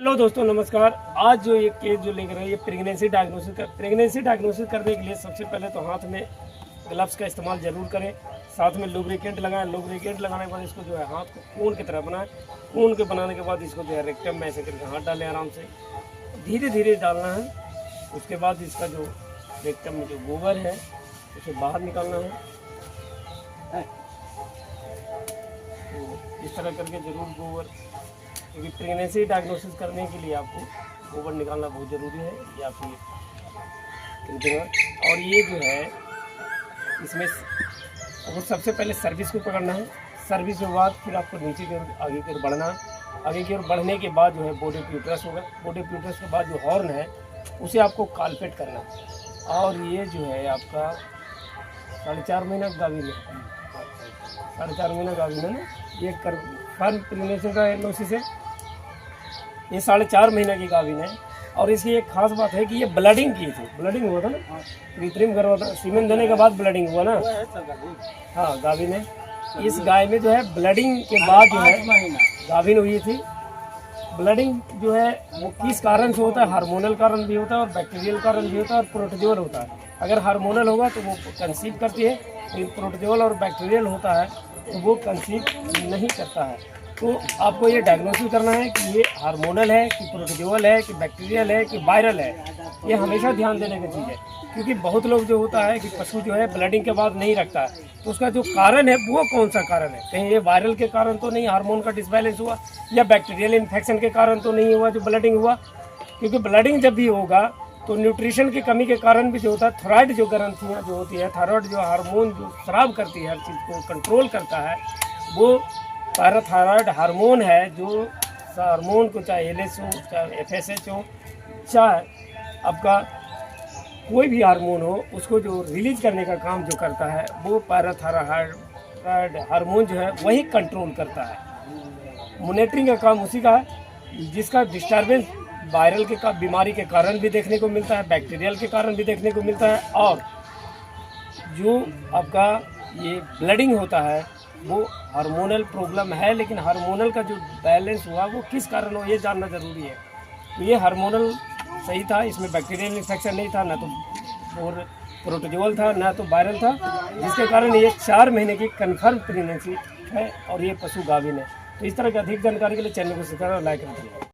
Hello दोस्तों, नमस्कार। आज जो ये केस जो लेकर रहे हैं, ये प्रेगनेंसी डायग्नोसिस करने के लिए सबसे पहले तो हाथ में ग्लव्स का इस्तेमाल जरूर करें, साथ में लुब्रिकेंट लगाएं। लुब्रिकेंट लगाने के बाद इसको जो है हाथ को खून की तरह बनाएं। खून के बनाने के बाद इसको जो है रेक्टम में ऐसे करके हाथ डालें, आराम से धीरे धीरे डालना है। उसके बाद इसका जो रेक्टम में जो गोबर है उसे बाहर निकालना है। तो इस तरह करके जरूर गोबर, क्योंकि प्रेगनेंसी डायग्नोसिस करने के लिए आपको गोबर निकालना बहुत ज़रूरी है। ये आप ये और ये जो है इसमें वो सबसे पहले सर्विस को पकड़ना है। सर्विस के बाद फिर आपको नीचे की ओर आगे की ओर बढ़ना है। आगे की ओर बढ़ने के बाद जो है बॉडी प्यूटरस होगा। बॉडी प्यूटरस के बाद जो हॉर्न है उसे आपको कालपेट करना है। और ये जो है आपका 4.5 महीना गाभिन है, 4.5 महीना गाभिन है ना। ये फर्म प्रेगनेंसी डायग्नोसिस है। ये 4.5 महीना की गाभिन है। और इसकी एक खास बात है कि ये ब्लडिंग की थी, ब्लडिंग हुआ था ना, कृत्रिम गर्भाधान सीमेन देने के बाद ब्लडिंग हुआ ना। हाँ, गाभिन है। इस गाय में जो है ब्लडिंग के बाद जो है गाभिन हुई थी। ब्लडिंग जो है वो किस कारण से होता है? हार्मोनल कारण भी होता है और बैक्टीरियल कारण भी होता है और प्रोटोजोअल होता है। अगर हार्मोनल होगा तो वो कंसीव करती है, लेकिन प्रोटोजोअल और बैक्टीरियल होता है तो वो कंसीव नहीं करता है। तो आपको ये डायग्नोसिस करना है कि ये हार्मोनल है कि प्रोटोजोअल है कि बैक्टीरियल है कि वायरल है। ये हमेशा ध्यान देने की चीज़ है, क्योंकि बहुत लोग जो होता है कि पशु जो है ब्लडिंग के बाद नहीं रखता है, तो उसका जो कारण है वो कौन सा कारण है? कहीं ये वायरल के कारण तो नहीं, हार्मोन का डिसबैलेंस हुआ, या बैक्टीरियल इन्फेक्शन के कारण तो नहीं हुआ जो ब्लडिंग हुआ? क्योंकि ब्लडिंग जब भी होगा तो न्यूट्रिशन की कमी के कारण भी जो होता है, थायराइड जो ग्रंथियाँ जो होती है, थायराइड जो हार्मोन जो स्राव करती है, हर चीज़ को कंट्रोल करता है, वो पैराथायराइड हार्मोन है। जो हार्मोन को चाहे LH हो, चाहे FSH हो, चाहे आपका कोई भी हार्मोन हो, उसको जो रिलीज करने का काम जो करता है वो पैराथायराइड हार्मोन जो है वही कंट्रोल करता है। मॉनिटरिंग का काम उसी का है, जिसका डिस्टर्बेंस वायरल के बीमारी के कारण भी देखने को मिलता है, बैक्टीरियल के कारण भी देखने को मिलता है। और जो आपका ये ब्लडिंग होता है वो हार्मोनल प्रॉब्लम है, लेकिन हार्मोनल का जो बैलेंस हुआ वो किस कारण हो ये जानना ज़रूरी है। तो ये हार्मोनल सही था, इसमें बैक्टीरियल इन्फेक्शन नहीं था, ना तो और प्रोटोजोअल था, ना तो वायरल था, जिसके कारण ये 4 महीने की कन्फर्म प्रेगनेंसी है और ये पशु गाभिन है। तो इस तरह की अधिक जानकारी के लिए चैनल को सब्सक्राइब और लाइक करें।